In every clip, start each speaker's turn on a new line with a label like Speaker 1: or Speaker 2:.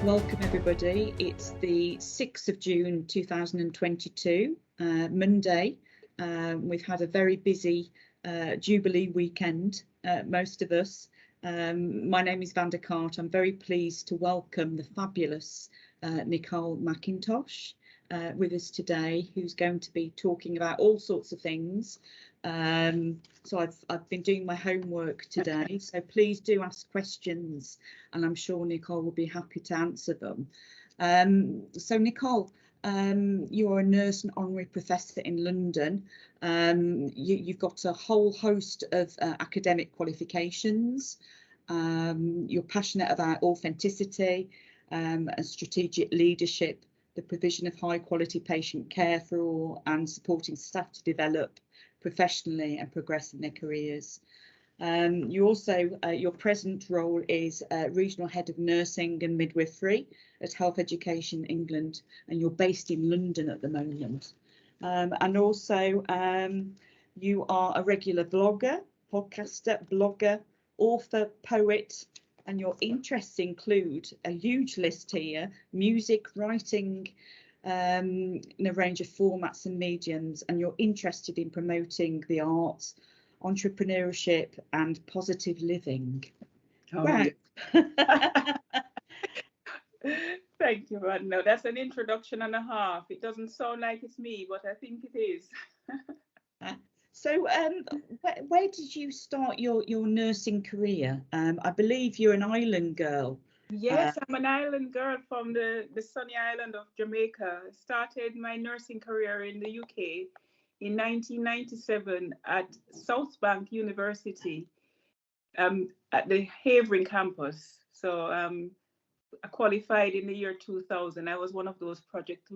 Speaker 1: Welcome everybody. It's the 6th of June 2022, Monday. We've had a very busy Jubilee weekend, most of us. My name is Vanda Cart. I'm very pleased to welcome the fabulous Nichole McIntosh with us today, who's going to be talking about all sorts of things. So I've been doing my homework today, so please do ask questions and I'm sure Nichole will be happy to answer them. So Nichole, you're a nurse and honorary professor in London. You've got a whole host of academic qualifications. You're passionate about authenticity and strategic leadership, the provision of high quality patient care for all, and supporting staff to develop professionally and progress in their careers. You also, your present role is Regional Head of Nursing and Midwifery at Health Education England, and you're based in London at the moment. And also you are a regular vlogger, podcaster, blogger, author, poet, and your interests include a huge list here: music, writing, in a range of formats and mediums, and you're interested in promoting the arts, entrepreneurship and positive living.
Speaker 2: Oh,
Speaker 1: Wow.
Speaker 2: yeah. Thank you, Rod. No, that's an introduction and a half. It doesn't sound like it's me, but I think it is.
Speaker 1: So where did you start your nursing career? I believe you're an island girl.
Speaker 2: Yes, I'm an island girl from the sunny island of Jamaica. I started my nursing career in the UK in 1997 at South Bank University at the Havering campus. So I qualified in the year 2000. I was one of those Project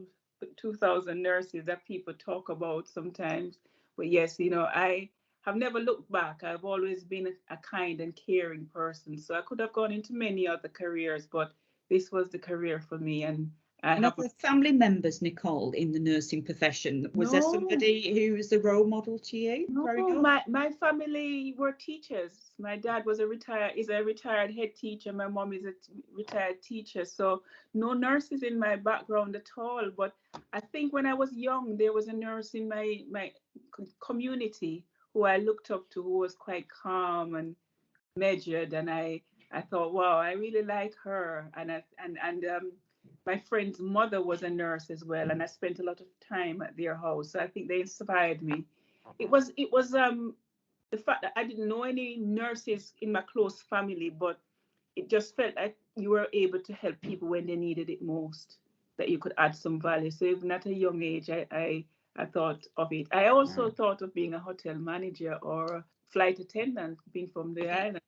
Speaker 2: 2000 nurses that people talk about sometimes. But yes, you know, I have never looked back. I've always been a kind and caring person. So I could have gone into many other careers, but this was the career for me. And
Speaker 1: other family members, Nichole, in the nursing profession? Was there somebody who was a role model to you?
Speaker 2: No, my family were teachers. My dad was a retired head teacher. My mom is a retired teacher. So no nurses in my background at all. But I think when I was young, there was a nurse in my community who I looked up to, who was quite calm and measured. And I thought, wow, I really like her. And my friend's mother was a nurse as well, and I spent a lot of time at their house. So I think they inspired me. It was the fact that I didn't know any nurses in my close family, but it just felt like you were able to help people when they needed it most, that you could add some value. So even at a young age, I thought of it. I also thought of being a hotel manager or a flight attendant, being from the island,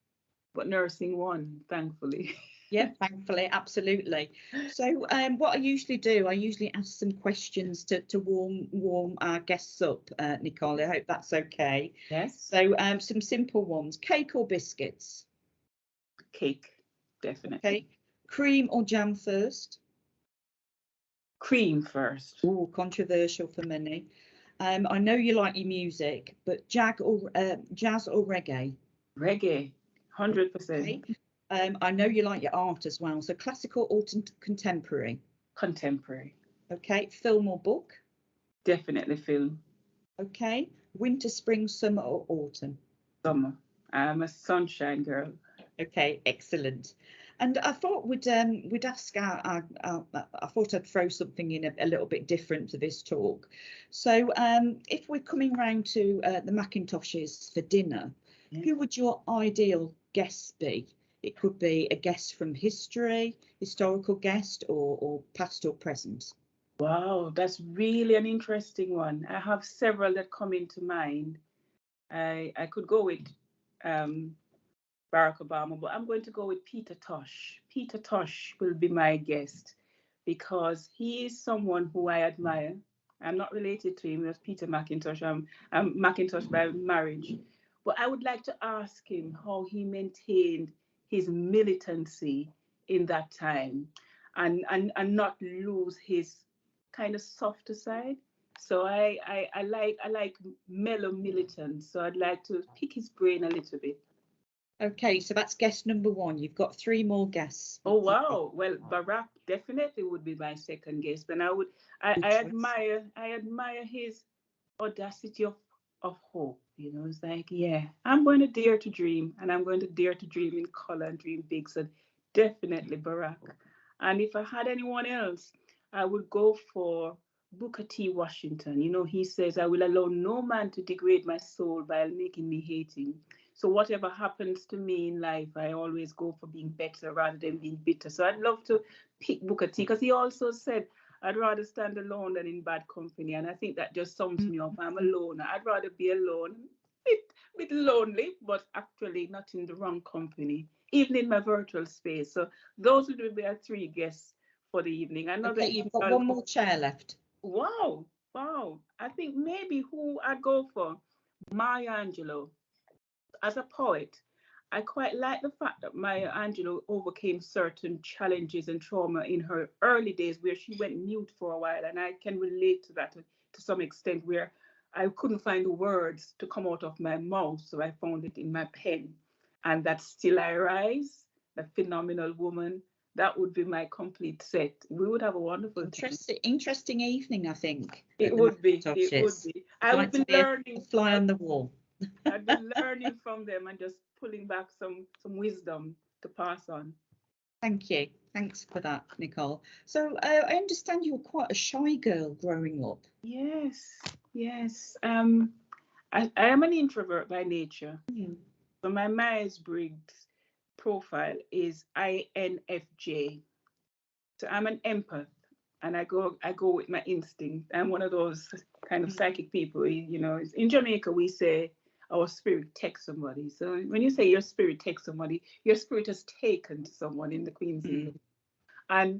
Speaker 2: but nursing won, thankfully.
Speaker 1: Yeah, thankfully, absolutely. So what I usually do, I usually ask some questions to warm our guests up, Nichole. I hope that's okay.
Speaker 2: Yes.
Speaker 1: So some simple ones: cake or biscuits?
Speaker 2: Cake, definitely.
Speaker 1: Okay. Cream or jam first?
Speaker 2: Cream first.
Speaker 1: Oh, controversial for many. I know you like your music, but jazz or reggae?
Speaker 2: Reggae, 100%.
Speaker 1: Okay. I know you like your art as well. So classical or contemporary?
Speaker 2: Contemporary.
Speaker 1: Okay. Film or book?
Speaker 2: Definitely film.
Speaker 1: Okay. Winter, spring, summer or autumn?
Speaker 2: Summer. I'm a sunshine girl.
Speaker 1: Okay, excellent. And I thought we'd ask I thought I'd throw something in a little bit different to this talk. So if we're coming round to the McIntoshes for dinner, who would your ideal guests be? It could be a guest from history, historical guest, or past or present.
Speaker 2: Wow, that's really an interesting one. I have several that come into mind. I could go with Barack Obama, but I'm going to go with Peter Tosh. Peter Tosh will be my guest because he is someone who I admire. I'm not related to him as Peter McIntosh. I'm McIntosh by marriage. But I would like to ask him how he maintained his militancy in that time and not lose his kind of softer side. So I like mellow militant. So I'd like to pick his brain a little bit.
Speaker 1: Okay, so that's guest number one. You've got three more guests.
Speaker 2: Oh wow! Well, Barack definitely would be my second guest, and I admire his audacity of hope. You know, it's like, yeah, I'm going to dare to dream, and I'm going to dare to dream in color and dream big. So definitely Barack. And if I had anyone else, I would go for Booker T. Washington. You know, he says, "I will allow no man to degrade my soul by making me hate him." So whatever happens to me in life, I always go for being better rather than being bitter. So I'd love to pick Booker T, because he also said, "I'd rather stand alone than in bad company." And I think that just sums me up. I'm a loner. I'd rather be alone, bit lonely, but actually not in the wrong company, even in my virtual space. So those would be our three guests for the evening. Another
Speaker 1: Okay,
Speaker 2: evening,
Speaker 1: you've got one more chair left.
Speaker 2: wow, wow. I think maybe who I'd go for, Maya Angelou. As a poet, I quite like the fact that Maya Angelou overcame certain challenges and trauma in her early days where she went mute for a while. And I can relate to that to some extent, where I couldn't find the words to come out of my mouth. So I found it in my pen. And that Still I Rise, the phenomenal woman, that would be my complete set. We would have a wonderful time.
Speaker 1: Interesting evening, I think.
Speaker 2: It would be. It would
Speaker 1: McIntoshes.
Speaker 2: be.
Speaker 1: I'd
Speaker 2: I
Speaker 1: like
Speaker 2: would
Speaker 1: to
Speaker 2: be
Speaker 1: be a
Speaker 2: learning.
Speaker 1: fly on the wall.
Speaker 2: I've been learning from them and just pulling back some wisdom to pass on.
Speaker 1: Thank you. Thanks for that, Nichole. So I understand you were quite a shy girl growing up.
Speaker 2: Yes, yes. I am an introvert by nature. So my Myers-Briggs profile is INFJ. So I'm an empath, and I go with my instinct. I'm one of those kind of psychic people. You know, in Jamaica we say our spirit takes somebody. So when you say your spirit takes somebody, your spirit has taken to someone in the Queen's English. And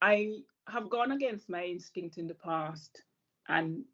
Speaker 2: I have gone against my instinct in the past and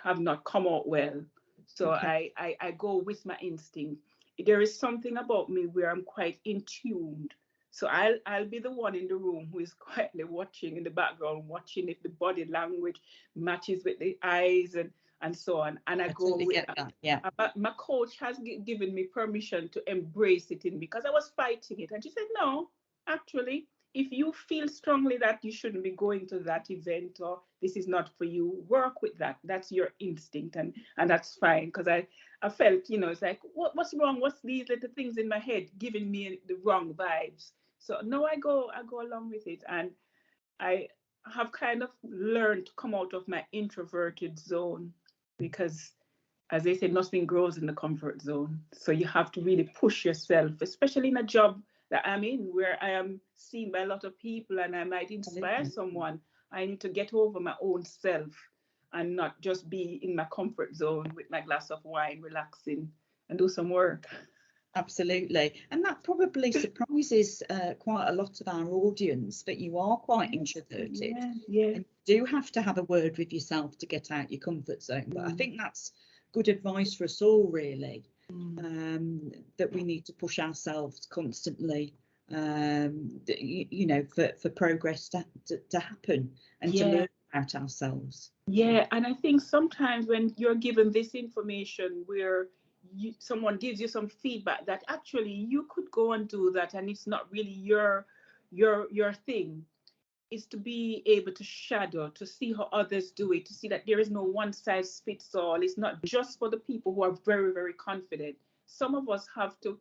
Speaker 2: have not come out well. So
Speaker 1: Okay.
Speaker 2: I go with my instinct. There is something about me where I'm quite in tuned. So I'll be the one in the room who is quietly watching in the background, watching if the body language matches with the eyes and so on. And I go
Speaker 1: totally
Speaker 2: with
Speaker 1: get that. Yeah.
Speaker 2: my coach has given me permission to embrace it in me, because I was fighting it. And she said, no, actually, if you feel strongly that you shouldn't be going to that event, or this is not for you, work with that. That's your instinct, and that's fine. Because I felt, you know, it's like, what's wrong? What's these little things in my head giving me the wrong vibes? So no, I go along with it. And I have kind of learned to come out of my introverted zone, because as they say, nothing grows in the comfort zone. So you have to really push yourself, especially in a job that I'm in, where I am seen by a lot of people and I might inspire someone. I need to get over my own self and not just be in my comfort zone with my glass of wine, relaxing and do some work.
Speaker 1: Absolutely. And that probably surprises quite a lot of our audience, that you are quite introverted.
Speaker 2: Yeah.
Speaker 1: And you do have to have a word with yourself to get out your comfort zone. But I think that's good advice for us all, really, that we need to push ourselves constantly, you know, for progress to happen and to learn about ourselves.
Speaker 2: Yeah, and I think sometimes when you're given this information where someone gives you some feedback that actually you could go and do that and it's not really your thing, is to be able to shadow, to see how others do it, to see that there is no one size fits all. It's not just for the people who are very, very confident. Some of us have to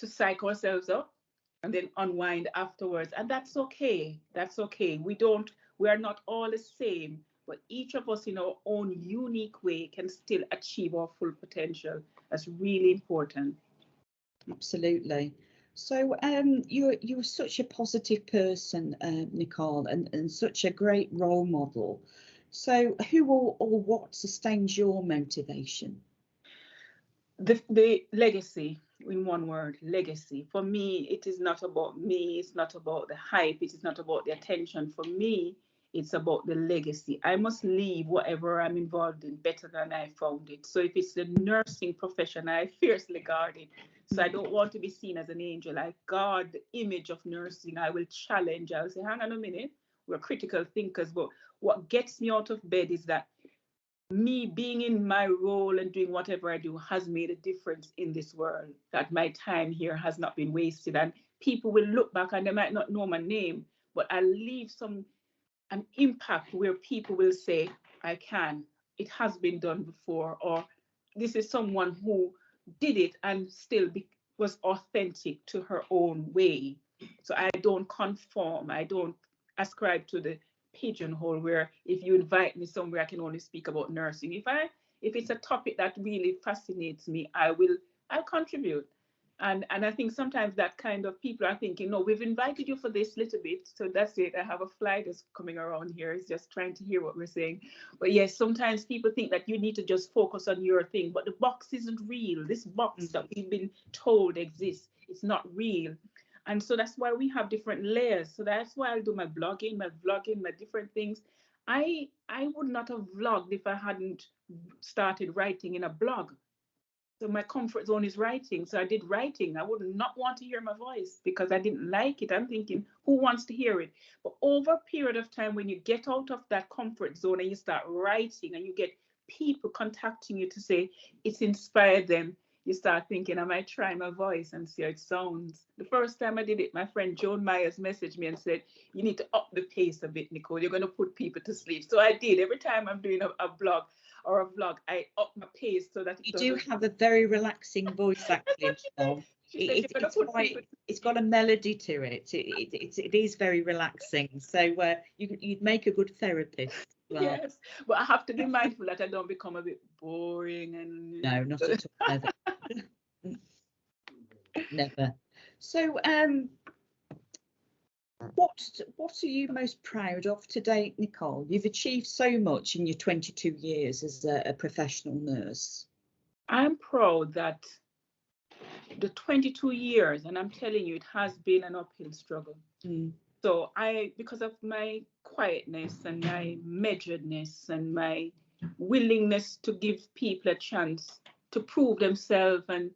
Speaker 2: psych ourselves up and then unwind afterwards. And that's okay. That's okay. We are not all the same, but each of us in our own unique way can still achieve our full potential. That's really important.
Speaker 1: Absolutely. So you're such a positive person, Nichole, and such a great role model. So who or what sustains your motivation?
Speaker 2: The legacy, in one word, legacy. For me, it is not about me. It's not about the hype. It is not about the attention. For me, it's about the legacy. I must leave whatever I'm involved in better than I found it. So if it's the nursing profession, I fiercely guard it. So I don't want to be seen as an angel. I guard the image of nursing. I will challenge. I'll say, hang on a minute. We're critical thinkers, but what gets me out of bed is that me being in my role and doing whatever I do has made a difference in this world, that my time here has not been wasted. And people will look back and they might not know my name, but I leave an impact where people will say, it has been done before, or this is someone who did it and still was authentic to her own way. So I don't conform. I don't ascribe to the pigeonhole where if you invite me somewhere, I can only speak about nursing. If it's a topic that really fascinates me, I'll contribute. And I think sometimes that kind of people are thinking, no, we've invited you for this little bit, so that's it. I have a fly that's coming around here. It's just trying to hear what we're saying. But yes, sometimes people think that you need to just focus on your thing, but the box isn't real. This box that we've been told exists, it's not real. And so that's why we have different layers. So that's why I do my blogging, my different things. I would not have vlogged if I hadn't started writing in a blog. So my comfort zone is writing. So I did writing. I would not want to hear my voice because I didn't like it. I'm thinking, who wants to hear it? But over a period of time, when you get out of that comfort zone and you start writing and you get people contacting you to say it's inspired them, you start thinking, I might try my voice and see how it sounds. The first time I did it, my friend Joan Myers messaged me and said, you need to up the pace a bit, Nichole. You're going to put people to sleep. So I did. Every time I'm doing a blog or a vlog, I up my pace so that
Speaker 1: you do have a very relaxing voice, actually. It's got a melody to it. It is very relaxing. So you'd make a good therapist. Well.
Speaker 2: Yes, but I have to be mindful that I don't become a bit boring and
Speaker 1: no, not at all. Never. Never. So what are you most proud of to date, Nichole? You've achieved so much in your 22 years as a professional nurse.
Speaker 2: I'm proud that the 22 years, and I'm telling you, it has been an uphill struggle. So because of my quietness and my measuredness and my willingness to give people a chance to prove themselves, and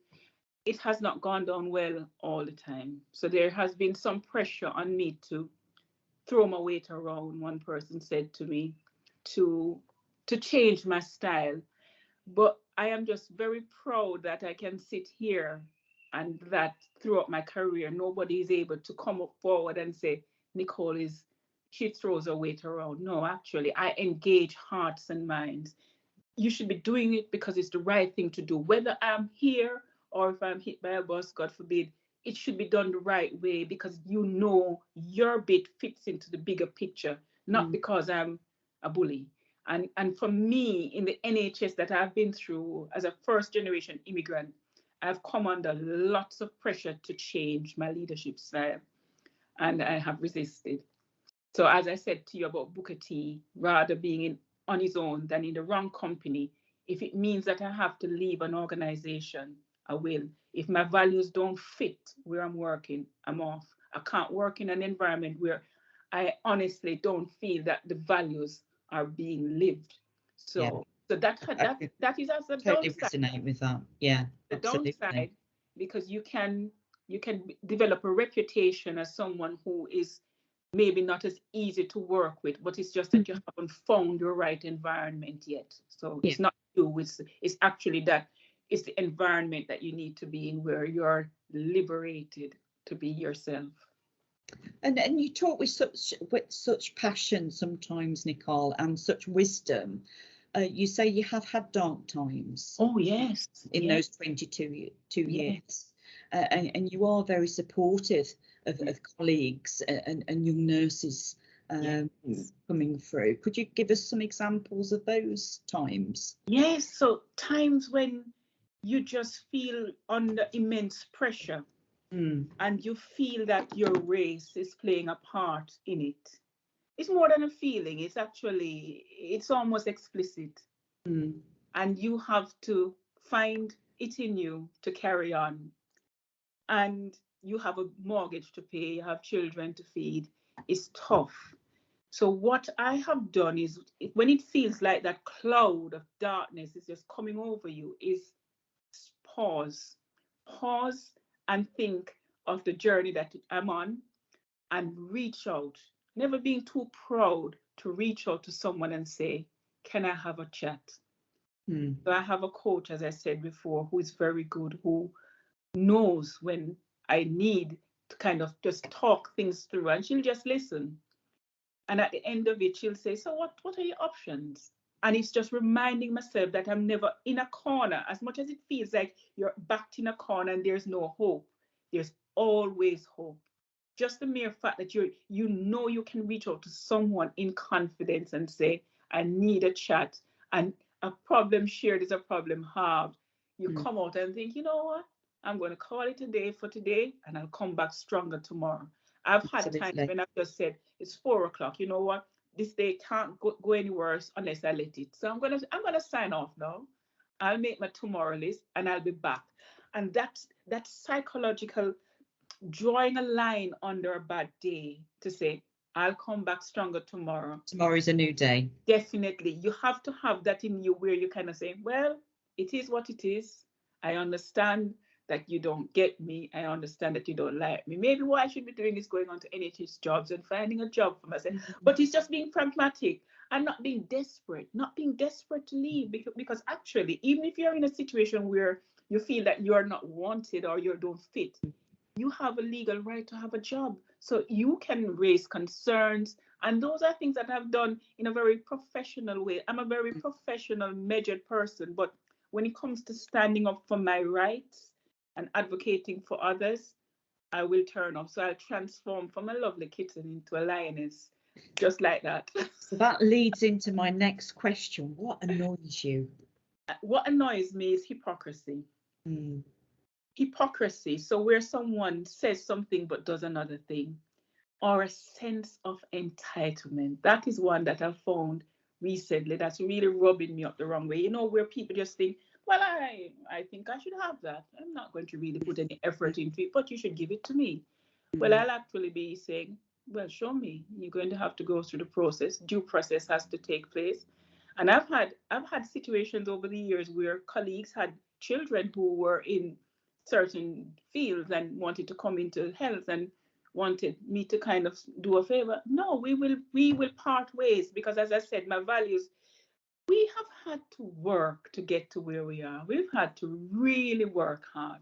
Speaker 2: it has not gone down well all the time. So there has been some pressure on me to throw my weight around. One person said to me to change my style. But I am just very proud that I can sit here and that throughout my career, nobody is able to come up forward and say, Nichole she throws her weight around. No, actually, I engage hearts and minds. You should be doing it because it's the right thing to do. Whether I'm here or if I'm hit by a bus, God forbid, it should be done the right way because you know your bit fits into the bigger picture, not because I'm a bully. And for me, in the NHS that I've been through as a first generation immigrant, I've come under lots of pressure to change my leadership style, and I have resisted. So as I said to you about Booker T, rather being on his own than in the wrong company, if it means that I have to leave an organization, I will. If my values don't fit where I'm working, I'm off. I can't work in an environment where I honestly don't feel that the values are being lived. So that is as a
Speaker 1: totally
Speaker 2: downside.
Speaker 1: Resonate with that. Yeah,
Speaker 2: the
Speaker 1: absolutely.
Speaker 2: Downside, because you can develop a reputation as someone who is maybe not as easy to work with, but it's just that you haven't found your right environment yet. So it's not you, it's actually that it's the environment that you need to be in where you're liberated to be yourself.
Speaker 1: And you talk with such passion sometimes, Nichole, and such wisdom. You say you have had dark times.
Speaker 2: Oh yes,
Speaker 1: in those 22 years, and you are very supportive of colleagues and young nurses coming through. Could you give us some examples of those times?
Speaker 2: Yes, so times when you just feel under immense pressure. And you feel that your race is playing a part in it. It's more than a feeling. It's almost explicit. And you have to find it in you to carry on. And you have a mortgage to pay, you have children to feed. It's tough. So what I have done is, when it feels like that cloud of darkness is just coming over you, is pause and think of the journey that I'm on and reach out, never being too proud to reach out to someone and say, can I have a chat?
Speaker 1: Mm.
Speaker 2: So I have a coach, as I said before, who is very good, who knows when I need to kind of just talk things through, and she'll just listen. And at the end of it, she'll say, so what are your options? And it's just reminding myself that I'm never in a corner. As much as it feels like you're backed in a corner and there's no hope, there's always hope. Just the mere fact that you know you can reach out to someone in confidence and say, I need a chat. And a problem shared is a problem halved. You come out and think, you know what? I'm going to call it a day for today, and I'll come back stronger tomorrow. I've had times when I've just said, it's 4 o'clock. You know what? This day can't go any worse unless I let it. So I'm gonna sign off now. I'll make my tomorrow list and I'll be back. And that psychological drawing a line under a bad day to say, I'll come back stronger tomorrow.
Speaker 1: Tomorrow's a new day.
Speaker 2: Definitely. You have to have that in you where you kind of say, well, it is what it is. I understand that you don't get me. I understand that you don't like me. Maybe what I should be doing is going on to NHS jobs and finding a job for myself. But it's just being pragmatic and not being desperate to leave. Because actually, even if you're in a situation where you feel that you're not wanted or you don't fit, you have a legal right to have a job. So you can raise concerns. And those are things that I've done in a very professional way. I'm a very professional, measured person. But when it comes to standing up for my rights and advocating for others, I will turn up. So I'll transform from a lovely kitten into a lioness, just like that.
Speaker 1: So that leads into my next question. What annoys you?
Speaker 2: What annoys me is hypocrisy.
Speaker 1: Mm.
Speaker 2: Hypocrisy. So where someone says something but does another thing, or a sense of entitlement. That is one that I've found recently that's really rubbing me up the wrong way. You know, where people just think, well, I think I should have that. I'm not going to really put any effort into it, but you should give it to me. Well, I'll actually be saying, well, show me. You're going to have to go through the process. Due process has to take place. And I've had situations over the years where colleagues had children who were in certain fields and wanted to come into health and wanted me to kind of do a favor. No, we will part ways, because as I said, my values, we have had to work to get to where we are. We've had to really work hard.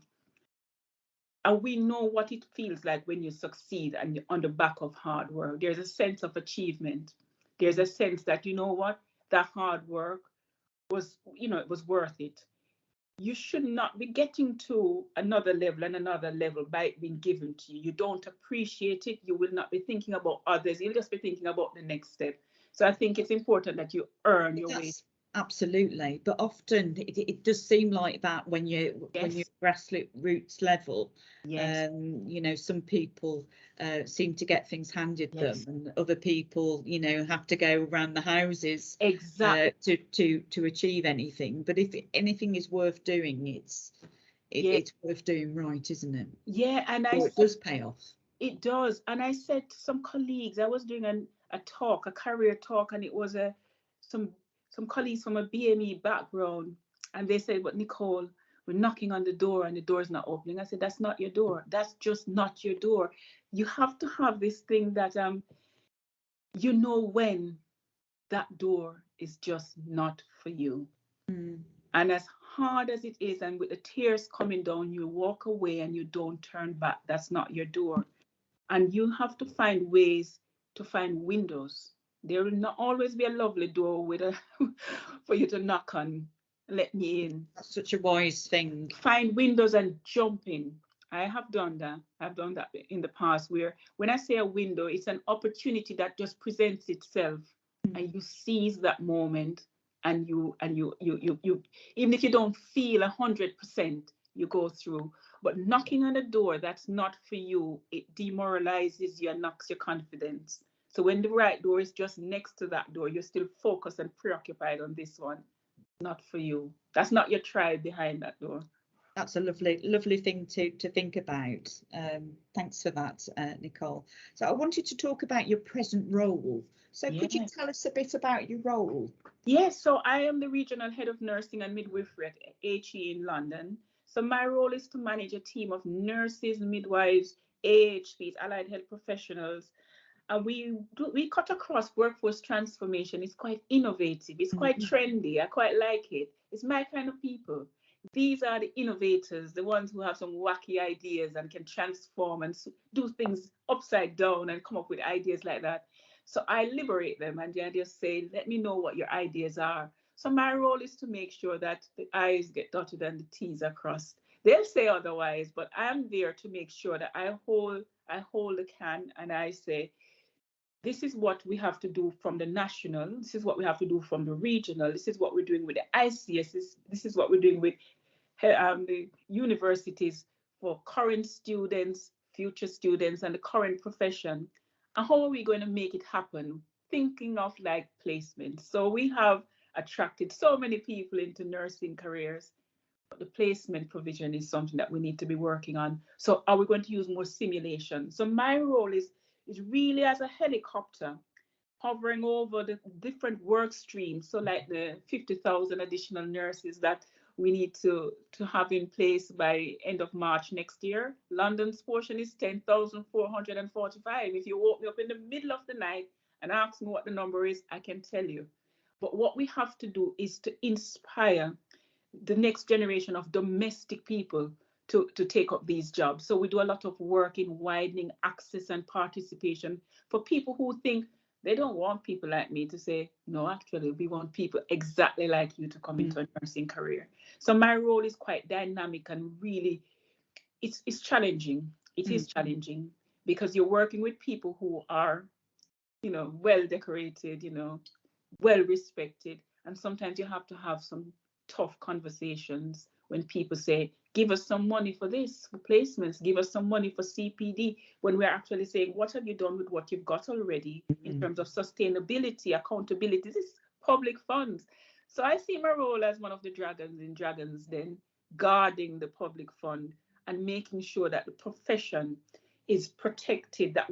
Speaker 2: And we know what it feels like when you succeed and you're on the back of hard work. There's a sense of achievement. There's a sense that, you know what, that hard work was, it was worth it. You should not be getting to another level and another level by it being given to you. You don't appreciate it. You will not be thinking about others. You'll just be thinking about the next step. So I think it's important that you earn your way.
Speaker 1: Absolutely, but often it does seem like that when you're grassroots level.
Speaker 2: Yes.
Speaker 1: Some people seem to get things handed them, and other people, have to go around the houses
Speaker 2: exactly
Speaker 1: to achieve anything. But if anything is worth doing, it's worth doing right, isn't it?
Speaker 2: Yeah, and
Speaker 1: it does pay off.
Speaker 2: It does. And I said to some colleagues, I was doing a career talk, and it was some colleagues from a BME background, and they said, but Nichole, we're knocking on the door and the door's not opening. I said, that's not your door. That's just not your door. You have to have this thing that when that door is just not for you. And as hard as it is, and with the tears coming down, you walk away and you don't turn back. That's not your door. And you have to find ways to find windows. There will not always be a lovely door for you to knock on, let me in.
Speaker 1: That's such a wise thing.
Speaker 2: Find windows and jump in. I have done that. I've done that in the past, where when I say a window, it's an opportunity that just presents itself, and you seize that moment, and you even if you don't feel 100%, you go through. But knocking on a door that's not for you, it demoralizes you and knocks your confidence. So when the right door is just next to that door, you're still focused and preoccupied on this one. Not for you. That's not your tribe behind that door.
Speaker 1: That's a lovely thing to think about. Thanks for that, Nichole. So I wanted to talk about your present role. So could you tell us a bit about your role?
Speaker 2: Yes, so I am the Regional Head of Nursing and Midwifery at HE in London. So my role is to manage a team of nurses, midwives, AHPs, allied health professionals, And we cut across workforce transformation. It's quite innovative. It's quite trendy. I quite like it. It's my kind of people. These are the innovators, the ones who have some wacky ideas and can transform and do things upside down and come up with ideas like that. So I liberate them and I just say, let me know what your ideas are. So my role is to make sure that the I's get dotted and the T's are crossed. They'll say otherwise, but I'm there to make sure that I hold the can and I say, this is what we have to do from the national, this is what we have to do from the regional, this is what we're doing with the ICS, this is what we're doing with the universities for current students, future students, and the current profession. And how are we going to make it happen? Thinking of like placement. So we have attracted so many people into nursing careers, but the placement provision is something that we need to be working on. So are we going to use more simulation? So my role is really as a helicopter hovering over the different work streams. So like the 50,000 additional nurses that we need to have in place by end of March next year. London's portion is 10,445. If you woke me up in the middle of the night and ask me what the number is, I can tell you. But what we have to do is to inspire the next generation of domestic people to take up these jobs. So we do a lot of work in widening access and participation for people who think they don't want people like me to say, no, actually, we want people exactly like you to come into a nursing career. So my role is quite dynamic and really, it's challenging. It is challenging because you're working with people who are, well decorated, well respected. And sometimes you have to have some tough conversations when people say, give us some money for this, for placements, give us some money for CPD, when we're actually saying, what have you done with what you've got already in terms of sustainability, accountability? This is public funds. So I see my role as one of the dragons in Dragons Den, guarding the public fund and making sure that the profession is protected, that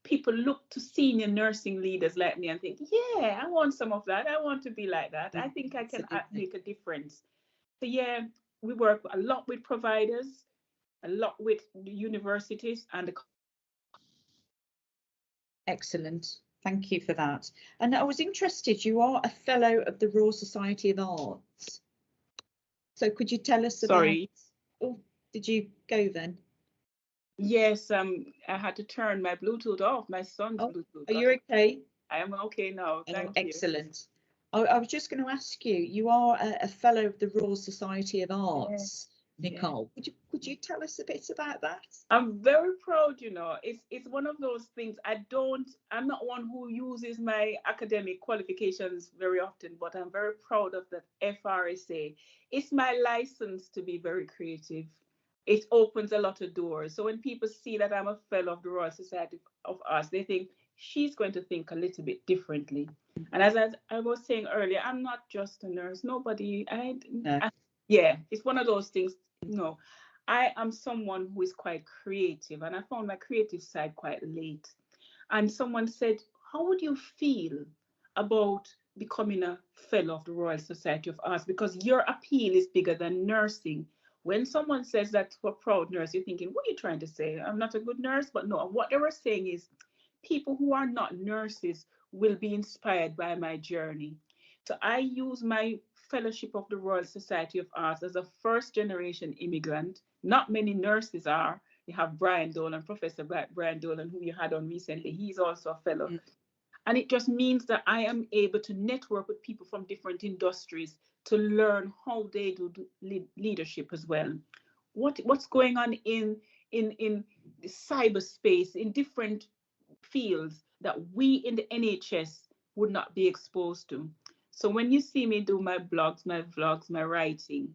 Speaker 2: people look to senior nursing leaders like me and think, yeah, I want some of that. I want to be like that. I think I can make a difference. So yeah, we work a lot with providers, a lot with the universities and the.
Speaker 1: Excellent. Thank you for that. And I was interested, you are a fellow of the Royal Society of Arts. So could you tell us about...
Speaker 2: Sorry.
Speaker 1: Oh, did you go then?
Speaker 2: Yes, I had to turn my Bluetooth off, my son's Bluetooth.
Speaker 1: Are you okay?
Speaker 2: I am okay now. Thank you.
Speaker 1: Excellent. I was just going to ask you, you are a fellow of the Royal Society of Arts, Nichole. Yeah. Could you tell us a bit about that?
Speaker 2: I'm very proud, it's one of those things. I'm not one who uses my academic qualifications very often, but I'm very proud of that FRSA. It's my license to be very creative. It opens a lot of doors. So when people see that I'm a fellow of the Royal Society of Arts, they think she's going to think a little bit differently. And as I was saying earlier, I'm not just a nurse. It's one of those things. No, I am someone who is quite creative, and I found my creative side quite late. And someone said, how would you feel about becoming a fellow of the Royal Society of Arts? Because your appeal is bigger than nursing. When someone says that for a proud nurse, you're thinking, what are you trying to say? I'm not a good nurse. But no, what they were saying is people who are not nurses will be inspired by my journey. So I use my fellowship of the Royal Society of Arts as a first generation immigrant. Not many nurses are. You have Brian Dolan, Professor Brian Dolan, who you had on recently. He's also a fellow. And it just means that I am able to network with people from different industries to learn how they do leadership as well. What's going on in cyberspace, in different fields that we in the NHS would not be exposed to. So when you see me do my blogs, my vlogs, my writing,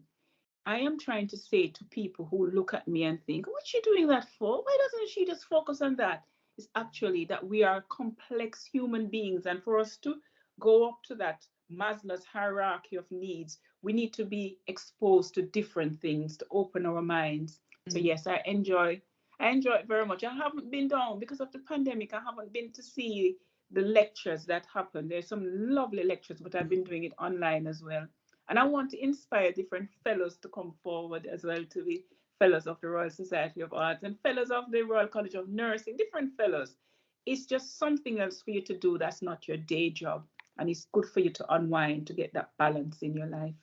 Speaker 2: I am trying to say to people who look at me and think, what's she doing that for? Why doesn't she just focus on that? It's actually that we are complex human beings, and for us to go up to that Maslow's hierarchy of needs, we need to be exposed to different things to open our minds. So yes, I enjoy it very much. I haven't been down because of the pandemic. I haven't been to see the lectures that happen. There's some lovely lectures, but I've been doing it online as well. And I want to inspire different fellows to come forward as well, to be fellows of the Royal Society of Arts and fellows of the Royal College of Nursing, different fellows. it's just something else for you to do that's not your day job. And it's good for you to unwind, to get that balance in your life.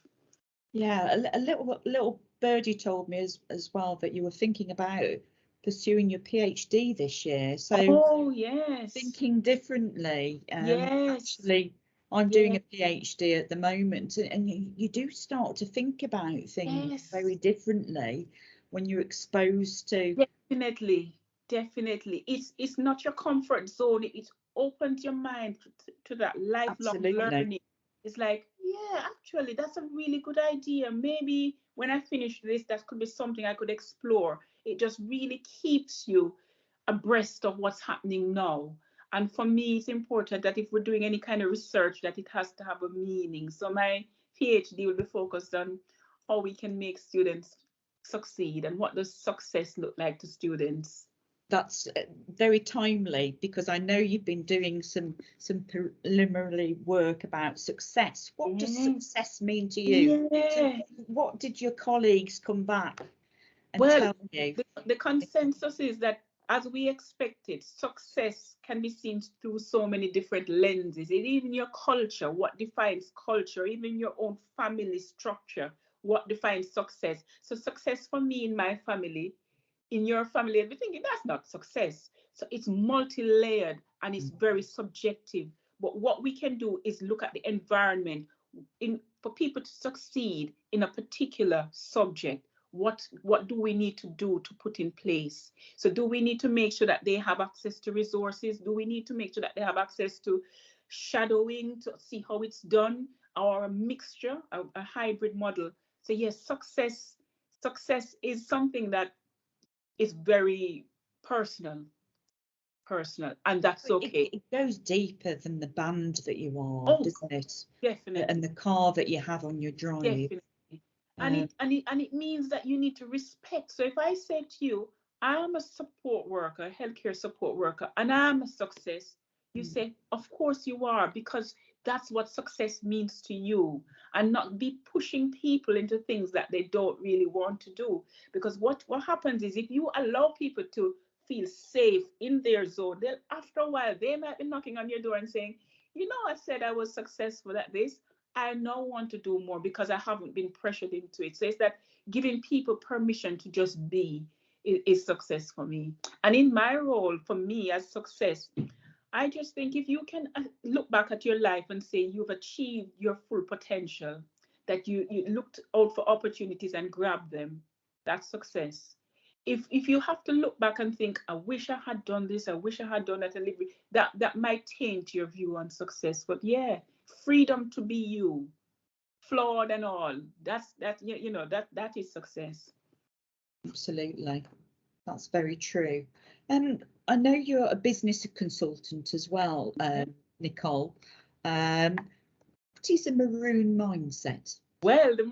Speaker 1: Yeah, a little birdie told me as well that you were thinking about pursuing your PhD this year. So
Speaker 2: oh yes,
Speaker 1: thinking differently.
Speaker 2: Yes.
Speaker 1: Actually, I'm doing
Speaker 2: Yes.
Speaker 1: a PhD at the moment, and you do start to think about things
Speaker 2: Yes.
Speaker 1: very differently when you're exposed to.
Speaker 2: Definitely, definitely. It's not your comfort zone. It opens your mind to that lifelong
Speaker 1: Absolutely.
Speaker 2: learning. It's like, yeah, actually, that's a really good idea. Maybe when I finish this, that could be something I could explore. It just really keeps you abreast of what's happening now. And for me, it's important that if we're doing any kind of research, that it has to have a meaning. So my PhD will be focused on how we can make students succeed and what does success look like to students.
Speaker 1: That's very timely, because I know you've been doing some preliminary work about success. What does success mean to you?
Speaker 2: Yeah.
Speaker 1: What did your colleagues come back and
Speaker 2: Well,
Speaker 1: tell you?
Speaker 2: the consensus is that, as we expected, success can be seen through so many different lenses. Even your culture, what defines culture, even your own family structure, what defines success. So success for me in my family, in your family, we thinking that's not success. So it's multi-layered and it's very subjective. But what we can do is look at the environment for people to succeed in a particular subject. What do we need to do to put in place? So do we need to make sure that they have access to resources? Do we need to make sure that they have access to shadowing to see how it's done, or a mixture, a hybrid model? So yes, success is something that is very personal, and that's okay.
Speaker 1: It goes deeper than the band that you are,
Speaker 2: Oh,
Speaker 1: doesn't it?
Speaker 2: definitely,
Speaker 1: And the car that you have on your drive.
Speaker 2: definitely. And it means that you need to respect. So if I say to you, I'm a support worker, healthcare support worker, and I'm a success, you say, of course you are, because that's what success means to you, and not be pushing people into things that they don't really want to do. Because what happens is, if you allow people to feel safe in their zone, then after a while they might be knocking on your door and saying, I said I was successful at this. I now want to do more because I haven't been pressured into it. So it's that giving people permission to just be is success for me. And in my role, for me as success, I just think if you can look back at your life and say you've achieved your full potential, that you looked out for opportunities and grabbed them, that's success. If you have to look back and think, I wish I had done this, I wish I had done that, that might taint your view on success. But yeah, freedom to be you, flawed and all, that is success.
Speaker 1: Absolutely. That's very true. I know you're a business consultant as well, Nichole. What is a maroon mindset?
Speaker 2: Well, the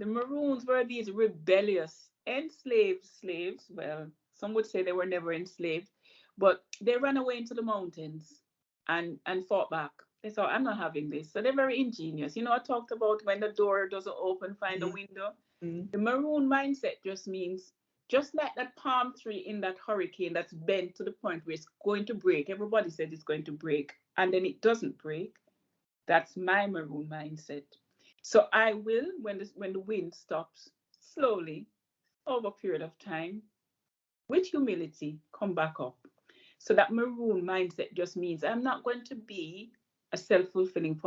Speaker 2: Maroons were these rebellious, enslaved slaves. Well, some would say they were never enslaved, but they ran away into the mountains and fought back. They thought, I'm not having this. So they're very ingenious. I talked about when the door doesn't open, find a window. The maroon mindset just means, just like that palm tree in that hurricane that's bent to the point where it's going to break. Everybody says it's going to break, and then it doesn't break. That's my maroon mindset. So I will, when the wind stops, slowly, over a period of time, with humility, come back up. So that maroon mindset just means I'm not going to be a self-fulfilling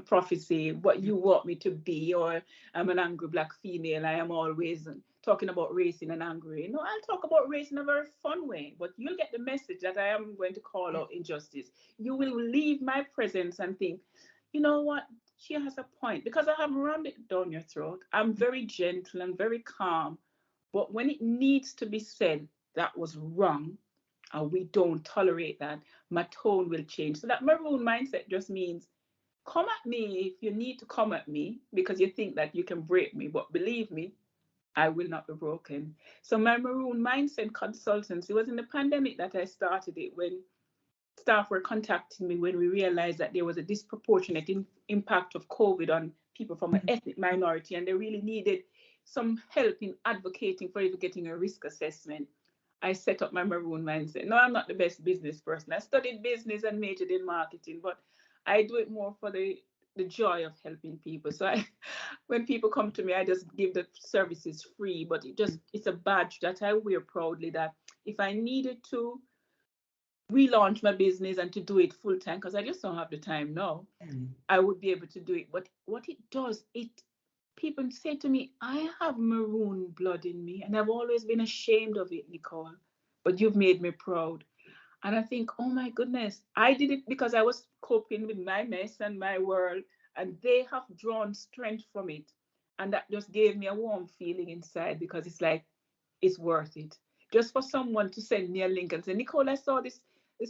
Speaker 2: prophecy, what you want me to be, or I'm an angry black female. I am always talking about race in an angry way. No, I'll talk about race in a very fun way, but you'll get the message that I am going to call out injustice. You will leave my presence and think, you know what? She has a point, because I haven't rammed it down your throat. I'm very gentle and very calm. But when it needs to be said, that was wrong, and we don't tolerate that, my tone will change. So that maroon mindset just means, come at me if you need to come at me because you think that you can break me. But believe me, I will not be broken. So my maroon mindset consultancy, it was in the pandemic that I started it, when staff were contacting me when we realized that there was a disproportionate impact of COVID on people from an ethnic minority, and they really needed some help in advocating for even getting a risk assessment. I set up my maroon mindset. No, I'm not the best business person. I studied business and majored in marketing, but I do it more for the joy of helping people. So when people come to me, I just give the services free, but it's a badge that I wear proudly, that if I needed to relaunch my business and to do it full time, because I just don't have the time now, I would be able to do it. But what it does, people say to me, I have maroon blood in me, and I've always been ashamed of it, Nichole, but you've made me proud. And I think, oh my goodness, I did it because I was coping with my mess and my world, and they have drawn strength from it. And that just gave me a warm feeling inside, because it's like, it's worth it. Just for someone to send me a link and say, Nichole, I saw this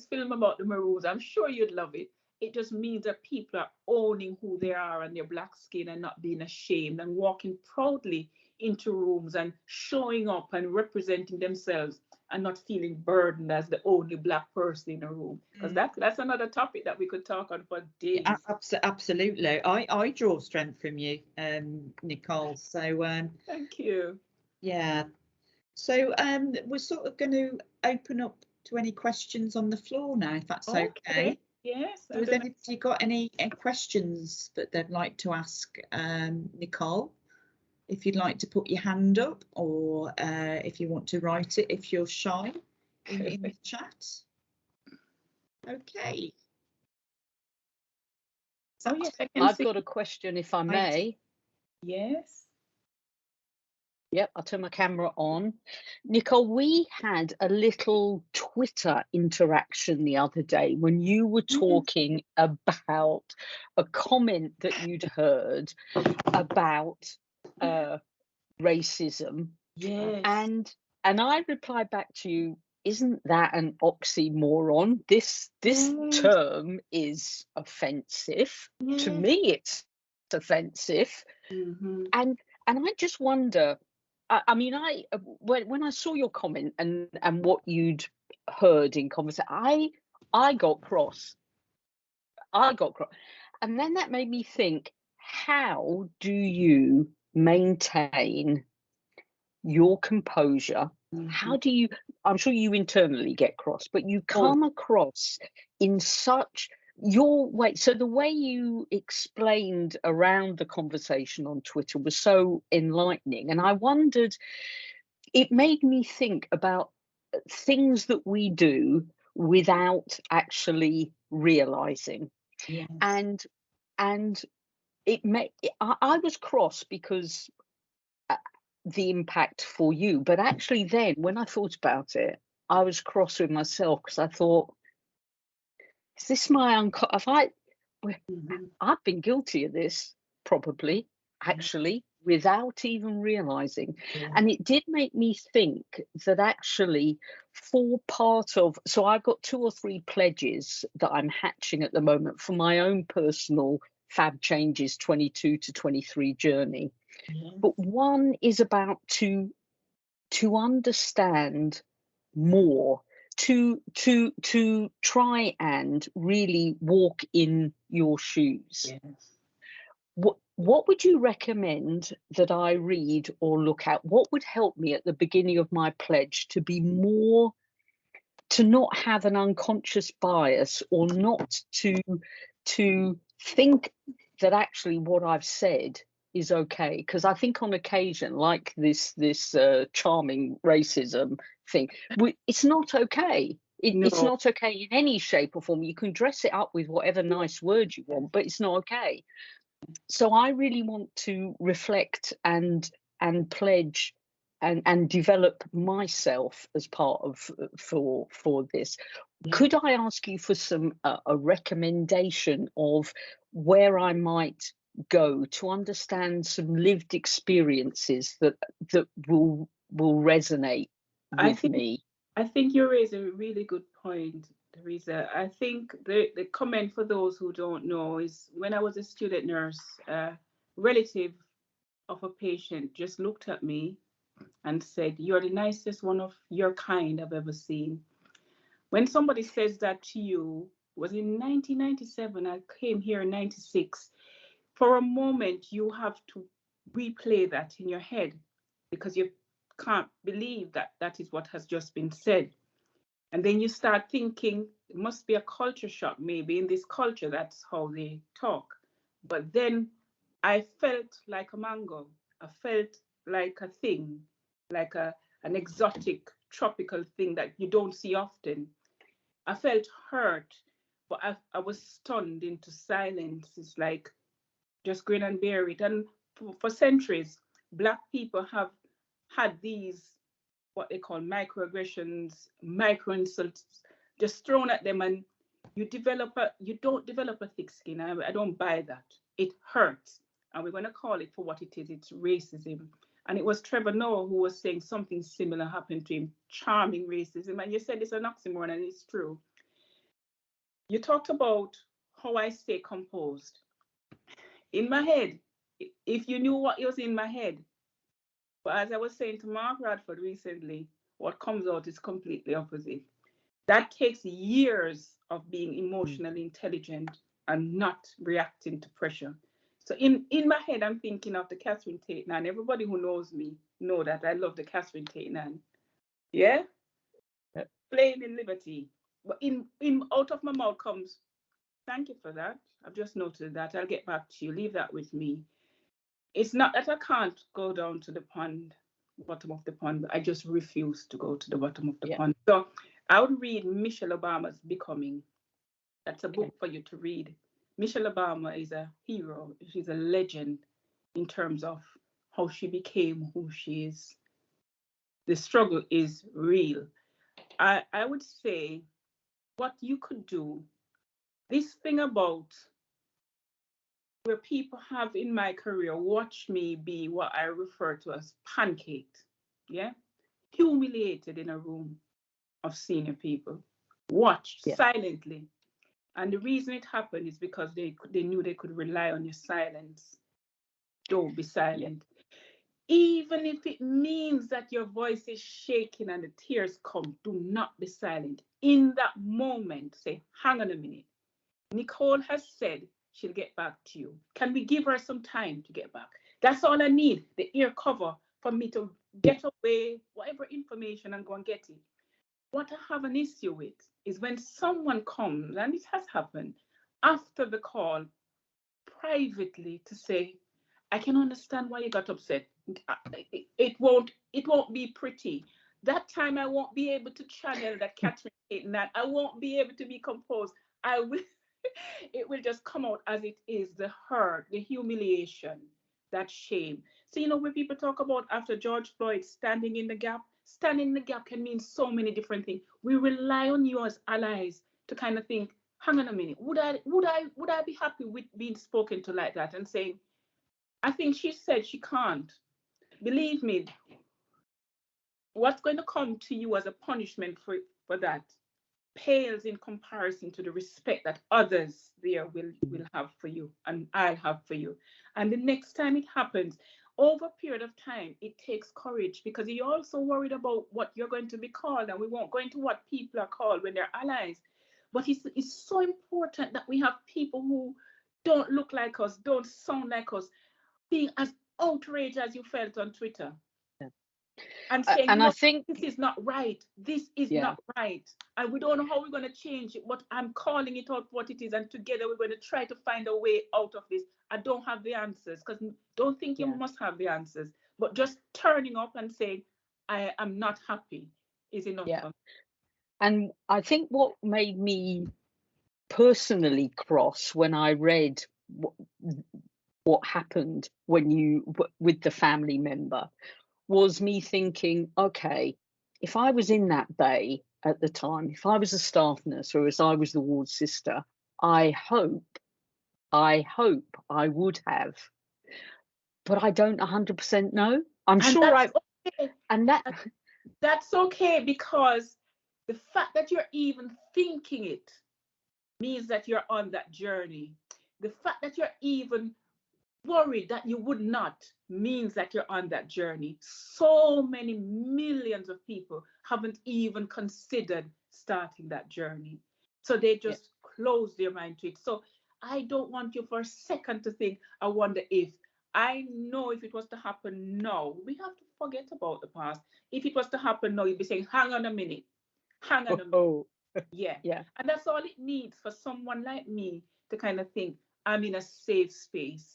Speaker 2: film about the Maroons. I'm sure you'd love it. It just means that people are owning who they are and their black skin, and not being ashamed, and walking proudly into rooms and showing up and representing themselves, and not feeling burdened as the only black person in a room. Because that's another topic that we could talk on for days.
Speaker 1: Yeah, absolutely. I draw strength from you, Nichole. So
Speaker 2: thank you.
Speaker 1: Yeah. So we're sort of going to open up to any questions on the floor now, if that's okay.
Speaker 2: Yes.
Speaker 1: So has anybody got any questions that they'd like to ask Nichole? If you'd like to put your hand up, or if you want to write it, if you're shy, in the chat. Okay.
Speaker 2: Oh yes,
Speaker 3: I've got a question, if I may.
Speaker 2: Yes.
Speaker 3: Yep, I'll turn my camera on. Nichole, we had a little Twitter interaction the other day when you were talking about a comment that you'd heard about racism.
Speaker 2: Yes.
Speaker 3: And I replied back to you, isn't that an oxymoron? This term is offensive. To me, it's offensive. And I just wonder, I mean, when I saw your comment and what you'd heard in conversation, I got cross. And then that made me think, how do you maintain your composure? How do you, I'm sure you internally get cross, but you come across in such your way. So the way you explained around the conversation on Twitter was so enlightening. And I wondered, it made me think about things that we do without actually realizing.
Speaker 2: Yes.
Speaker 3: And I was cross because the impact for you, but actually then when I thought about it, I was cross with myself, because I thought, is this my I've been guilty of this, probably, actually, without even realizing. And it did make me think that actually, for part of, so I've got 2 or 3 pledges that I'm hatching at the moment for my own personal Fab Changes 22 to 23 journey. But one is about to understand more, to try and really walk in your shoes. What would you recommend that I read or look at? What would help me at the beginning of my pledge to be more, to not have an unconscious bias, or not to think that actually what I've said is okay? Because I think on occasion, like this charming racism thing, it's not okay. It's not okay in any shape or form. You can dress it up with whatever nice word you want, but it's not okay. So I really want to reflect and pledge and develop myself as part of for this. Could I ask you for some a recommendation of where I might go to understand some lived experiences that will resonate with me?
Speaker 2: I think you raise a really good point, Teresa. I think the comment, for those who don't know, is when I was a student nurse, a relative of a patient just looked at me and said, "You're the nicest one of your kind I've ever seen." When somebody says that to you, was in 1997, I came here in 96. For a moment, you have to replay that in your head, because you're can't believe that that is what has just been said. And then you start thinking, it must be a culture shock. Maybe in this culture, that's how they talk. But then I felt like a mango. I felt like a thing, like an exotic tropical thing that you don't see often. I felt hurt, but I was stunned into silence. It's like, just grin and bear it. And for centuries, Black people have had these, what they call microaggressions, micro insults, just thrown at them, and you don't develop a thick skin. I don't buy that. It hurts, and we're going to call it for what it is. It's racism. And it was Trevor Noah who was saying something similar happened to him, charming racism. And you said it's an oxymoron, and it's true. You talked about how I stay composed. In my head, if you knew what was in my head, but as I was saying to Mark Radford recently, what comes out is completely opposite. That takes years of being emotionally intelligent and not reacting to pressure. So in my head, I'm thinking of the Catherine Tate Nan. Everybody who knows me know that I love the Catherine Tate Nan. Yeah? Playing in liberty. But in out of my mouth comes, thank you for that. I've just noted that. I'll get back to you. Leave that with me. It's not that I can't go down to the pond, bottom of the pond. I just refuse to go to the bottom of the pond. So I would read Michelle Obama's Becoming. That's a book for you to read. Michelle Obama is a hero. She's a legend in terms of how she became who she is. The struggle is real. I would say what you could do, this thing about where people have in my career watched me be what I refer to as pancaked, yeah, humiliated in a room of senior people, watched silently. And the reason it happened is because they knew they could rely on your silence. Don't be silent. Even if it means that your voice is shaking and the tears come, do not be silent. In that moment, say, hang on a minute. Nichole has said she'll get back to you. Can we give her some time to get back? That's all I need, the ear cover for me to get away, whatever information, and go and get it. What I have an issue with is when someone comes, and it has happened, after the call, privately to say, I can understand why you got upset. It won't be pretty. That time I won't be able to channel that Catherine Tate. I won't be able to be composed. I will it will just come out as it is, the hurt, the humiliation, that shame. So, when people talk about after George Floyd standing in the gap can mean so many different things. We rely on you as allies to kind of think, hang on a minute, would I be happy with being spoken to like that and saying, I think she said she can't. Believe me, what's going to come to you as a punishment for that pales in comparison to the respect that others there will have for you and I'll have for you. And the next time it happens, over a period of time, it takes courage, because you're also worried about what you're going to be called, and we won't go into what people are called when they're allies. But it's so important that we have people who don't look like us, don't sound like us, being as outraged as you felt on Twitter. And saying,
Speaker 3: and I think
Speaker 2: this is not right. This is not right. And we don't know how we're going to change it, but I'm calling it out for what it is. And together we're going to try to find a way out of this. I don't have the answers, because don't think you must have the answers. But just turning up and saying, I am not happy is enough.
Speaker 3: And I think what made me personally cross when I read what happened with the family member was me thinking, okay, if I was in that bay at the time, if I was a staff nurse or as I was the ward sister, I hope I would have, but I don't 100% know. I'm sure
Speaker 2: okay. And that's okay, because the fact that you're even thinking it means that you're on that journey. The fact that you're even worried that you would not means that you're on that journey. So many millions of people haven't even considered starting that journey. So they just close their mind to it. So I don't want you for a second to think, I wonder if I know if it was to happen now, we have to forget about the past. If it was to happen now, you'd be saying, hang on a minute, hang on a minute.
Speaker 3: Oh,
Speaker 2: Yeah.
Speaker 3: yeah.
Speaker 2: And that's all it needs for someone like me to kind of think, I'm in a safe space.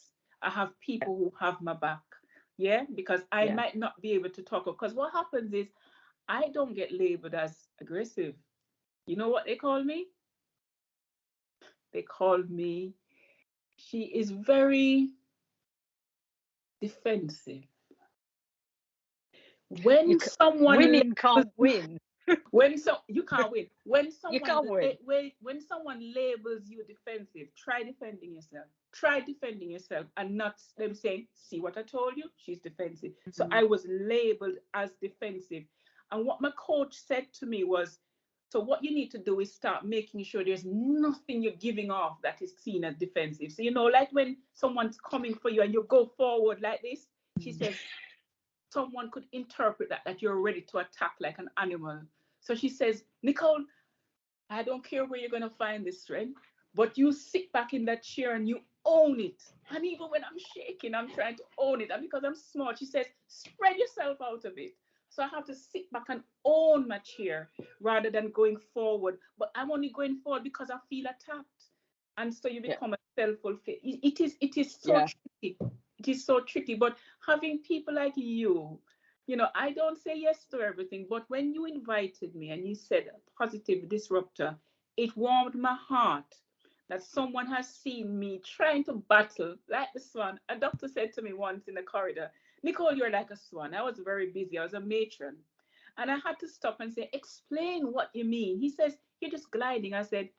Speaker 2: I have people who have my back. Yeah. Because I might not be able to talk. Because what happens is I don't get labeled as aggressive. You know what they call me? They call me, she is very defensive. When someone
Speaker 3: women can't win.
Speaker 2: You can't win. When
Speaker 3: You can't win.
Speaker 2: When someone labels you defensive, try defending yourself. Try defending yourself and not them saying, see what I told you? She's defensive. So I was labeled as defensive. And what my coach said to me was, so what you need to do is start making sure there's nothing you're giving off that is seen as defensive. So, like when someone's coming for you and you go forward like this, she says, someone could interpret that you're ready to attack like an animal. So she says, Nichole, I don't care where you're going to find this strength, but you sit back in that chair and you own it. And even when I'm shaking, I'm trying to own it. And because I'm small, she says, spread yourself out of it. So I have to sit back and own my chair rather than going forward. But I'm only going forward because I feel attacked. And so you become a self-fulfilled. It is so tricky. It is so tricky. But having people like you, I don't say yes to everything. But when you invited me and you said a positive disruptor, it warmed my heart that someone has seen me trying to battle like the swan. A doctor said to me once in the corridor, Nichole, you're like a swan. I was very busy. I was a matron. And I had to stop and say, explain what you mean. He says, you're just gliding. I said,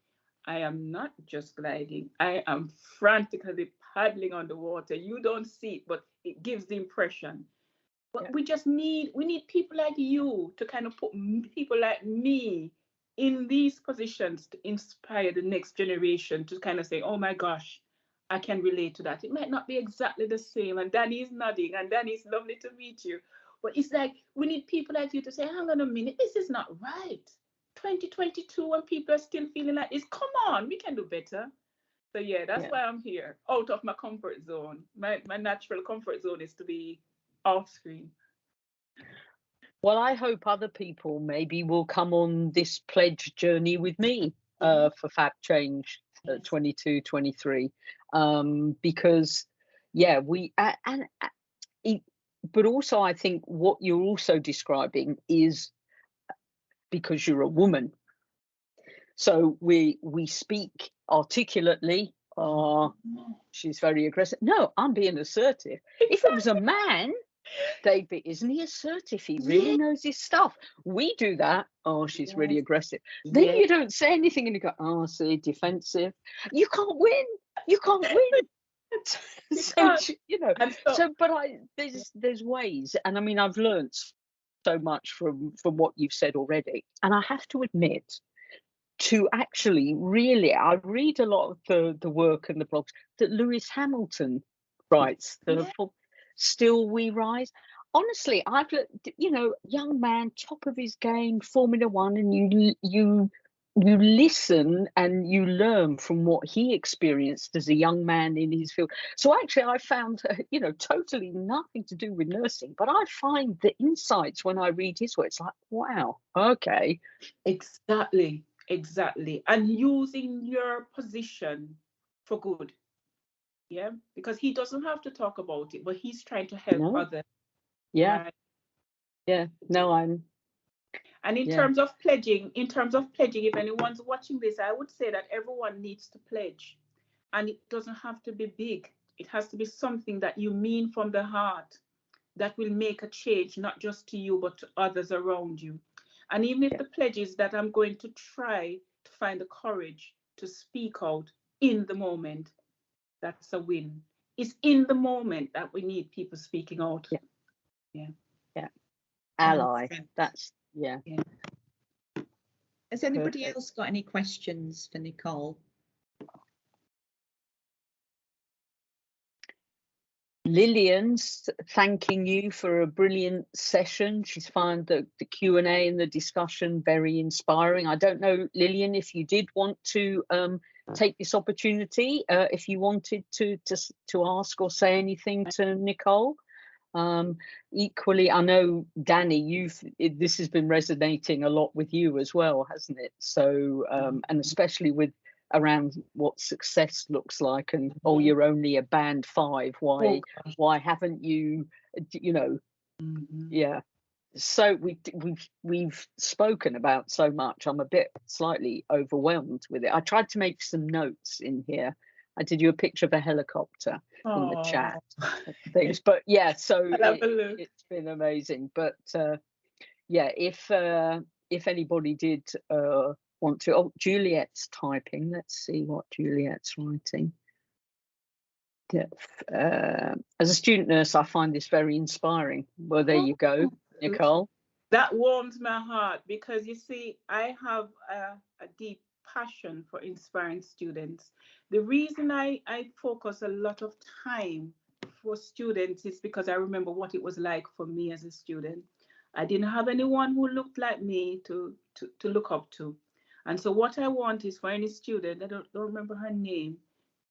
Speaker 2: I am not just gliding. I am frantically paddling on the water. You don't see it, but it gives the impression. But we need people like you to kind of put people like me in these positions to inspire the next generation to kind of say, oh my gosh, I can relate to that. It might not be exactly the same. And Danny is nodding, and Danny, it's lovely to meet you. But it's like, we need people like you to say, hang on a minute, this is not right. 2022, when people are still feeling like this, come on, we can do better. So that's why I'm here, out of my comfort zone. My natural comfort zone is to be off screen.
Speaker 3: Well, I hope other people maybe will come on this pledge journey with me for Fab Change 22, 23, because but also I think what you're also describing is because you're a woman. So we speak articulately. She's very aggressive. No, I'm being assertive. If it was a man, they'd be, isn't he assertive? He really knows his stuff. We do that. Oh, she's really aggressive. Then you don't say anything and you go, oh, see, defensive. You can't win. You can't win. There's ways. And I mean, I've learned so much from what you've said already. And I have to admit, to actually really, I read a lot of the work and the blogs that Lewis Hamilton writes, Still We Rise. Honestly, I've, young man, top of his game, Formula One, and you listen and you learn from what he experienced as a young man in his field. So actually, I found, totally nothing to do with nursing, but I find the insights when I read his work, it's like, wow, okay.
Speaker 2: Exactly. And using your position for good. Yeah, because he doesn't have to talk about it, but he's trying to help others.
Speaker 3: Yeah. Right? Yeah. No, I'm.
Speaker 2: And in terms of pledging, if anyone's watching this, I would say that everyone needs to pledge. And it doesn't have to be big. It has to be something that you mean from the heart that will make a change, not just to you, but to others around you. And even if the pledge is that I'm going to try to find the courage to speak out in the moment, that's a win. It's in the moment that we need people speaking out. Yeah.
Speaker 3: Ally. That's
Speaker 1: Has anybody else got any questions for Nichole?
Speaker 3: Lillian's thanking you for a brilliant session. She's found the Q&A and the discussion very inspiring. I don't know, Lillian, if you did want to take this opportunity if you wanted to ask or say anything to Nichole. Equally, I know, Danny, this has been resonating a lot with you as well, hasn't it? So, and especially with around what success looks like, and oh, you're only a band 5. Why haven't you? You know, yeah. So we've spoken about so much. I'm a bit slightly overwhelmed with it. I tried to make some notes in here. I did you a picture of a helicopter in the chat things, but yeah, so it's been amazing. But yeah, if anybody did want to, oh, Juliet's typing. Let's see what Juliet's writing. Yeah, as a student nurse, I find this very inspiring. Well, there you go, Nichole.
Speaker 2: That warms my heart, because you see, I have a deep passion for inspiring students. The reason I focus a lot of time for students is because I remember what it was like for me as a student. I didn't have anyone who looked like me to look up to. And so what I want is for any student, I don't remember her name,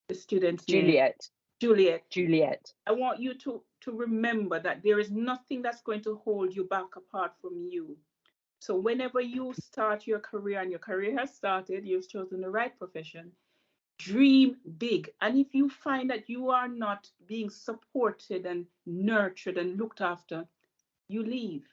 Speaker 2: the student's name. Juliet. I want you to remember that there is nothing that's going to hold you back apart from you. So whenever you start your career, and your career has started, you've chosen the right profession, dream big. And if you find that you are not being supported and nurtured and looked after, you leave.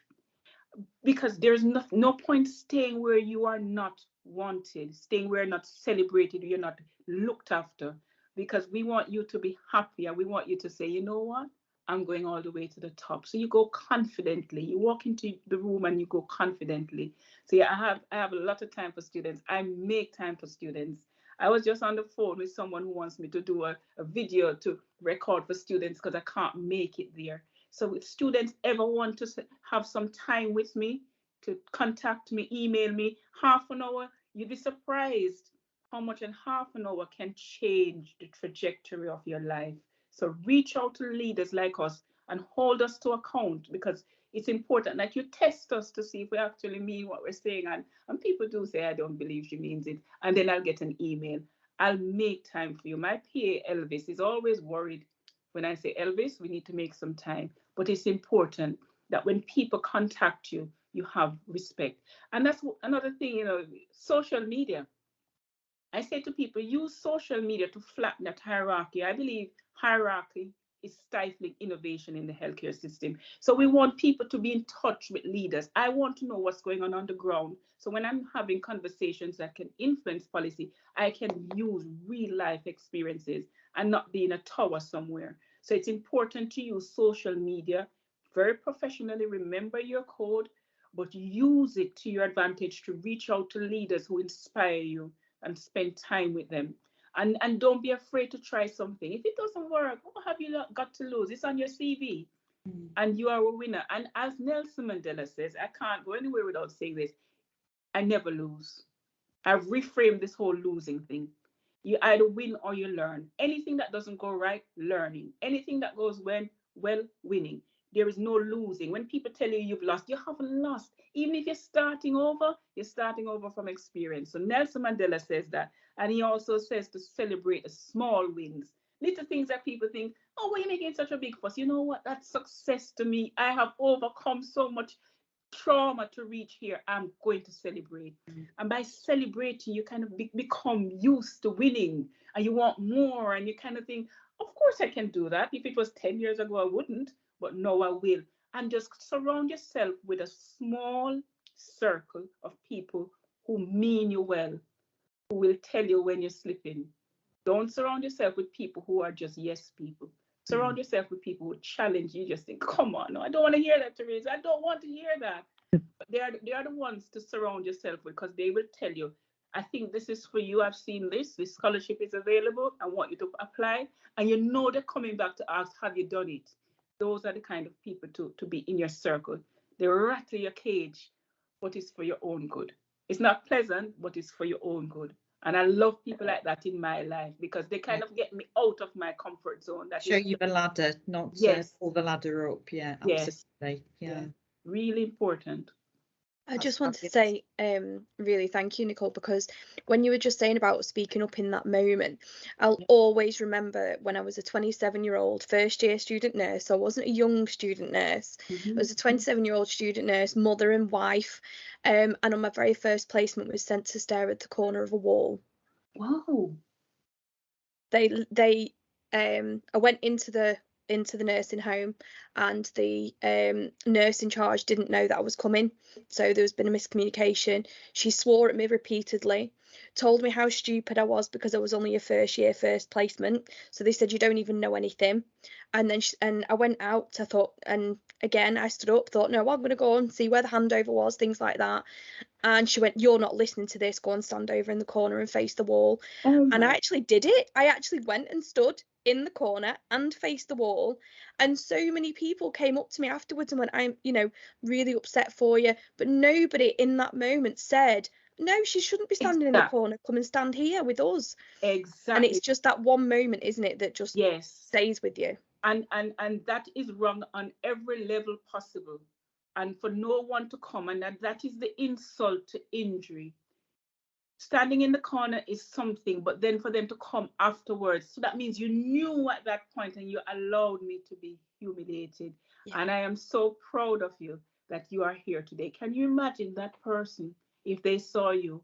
Speaker 2: Because there's no point staying where you are not wanted, staying where you're not celebrated, you're not looked after. Because we want you to be happy, and we want you to say, you know what, I'm going all the way to the top. So you go confidently. You walk into the room and you go confidently. So yeah, I have a lot of time for students. I make time for students. I was just on the phone with someone who wants me to do a video to record for students because I can't make it there. So if students ever want to have some time with me, to contact me, email me, half an hour, you'd be surprised how much in half an hour can change the trajectory of your life. So reach out to leaders like us and hold us to account, because it's important that you test us to see if we actually mean what we're saying. And people do say, I don't believe she means it. And then I'll get an email. I'll make time for you. My PA, Elvis, is always worried when I say, Elvis, we need to make some time. But it's important that when people contact you, you have respect. And that's another thing, you know, social media. I say to people, use social media to flatten that hierarchy. I believe hierarchy is stifling innovation in the healthcare system. So we want people to be in touch with leaders. I want to know what's going on the ground. So when I'm having conversations that can influence policy, I can use real life experiences and not be in a tower somewhere. So it's important to use social media very professionally. Remember your code, but use it to your advantage to reach out to leaders who inspire you and spend time with them. And don't be afraid to try something. If it doesn't work, what have you got to lose? It's on your CV, and you are a winner. And as Nelson Mandela says, I can't go anywhere without saying this, I never lose. I've reframed this whole losing thing. You either win or you learn. Anything that doesn't go right, learning. Anything that goes well, winning. There is no losing. When people tell you you've lost, you haven't lost. Even if you're starting over from experience. So Nelson Mandela says that. And he also says to celebrate the small wins. Little things that people think, oh, why are you making such a big fuss? You know what? That's success to me. I have overcome so much trauma to reach here. I'm going to celebrate. And by celebrating, you kind of become used to winning, and you want more, and you kind of think, of course I can do that. If it was 10 years ago, I wouldn't, but no, I will. And just surround yourself with a small circle of people who mean you well, who will tell you when you're slipping. Don't surround yourself with people who are just yes people. Surround yourself with people who challenge you. Just think, come on, no, I don't want to hear that, Teresa. I don't want to hear that. But they are the ones to surround yourself with, because they will tell you, I think this is for you. I've seen this scholarship is available. I want you to apply. And you know they're coming back to ask, have you done it? Those are the kind of people to be in your circle. They rattle your cage, but it's for your own good. It's not pleasant, but it's for your own good. And I love people like that in my life, because they kind of get me out of my comfort zone. That
Speaker 1: show you the ladder, not pull the ladder up. Yeah, absolutely.
Speaker 2: Yeah. Really important.
Speaker 4: I just want to say really thank you, Nichole, because when you were just saying about speaking up in that moment, I'll always remember when I was a 27-year-old first year student nurse. So I wasn't a young student nurse. I was a 27-year-old student nurse, mother and wife, and on my very first placement was sent to stare at the corner of a wall.
Speaker 2: Wow.
Speaker 4: I went into the nursing home, and the nurse in charge didn't know that I was coming, so there's been a miscommunication. She swore at me repeatedly, told me how stupid I was because I was only a first year first placement, so they said you don't even know anything. And then I went out. I thought, and again I stood up, thought, no, I'm going to go and see where the handover was, things like that. And she went, you're not listening to this, go and stand over in the corner and face the wall. And I actually did it. I actually went and stood in the corner and faced the wall. And so many people came up to me afterwards and went, I'm, really upset for you. But nobody in that moment said, no, she shouldn't be standing in the corner. Come and stand here with us.
Speaker 2: Exactly.
Speaker 4: And it's just that one moment, isn't it, that just stays with you.
Speaker 2: And that is wrong on every level possible. And for no one to come, and that is the insult to injury. Standing in the corner is something, but then for them to come afterwards, so that means you knew at that point and you allowed me to be humiliated. And I am so proud of you that you are here today. Can you imagine that person, if they saw you,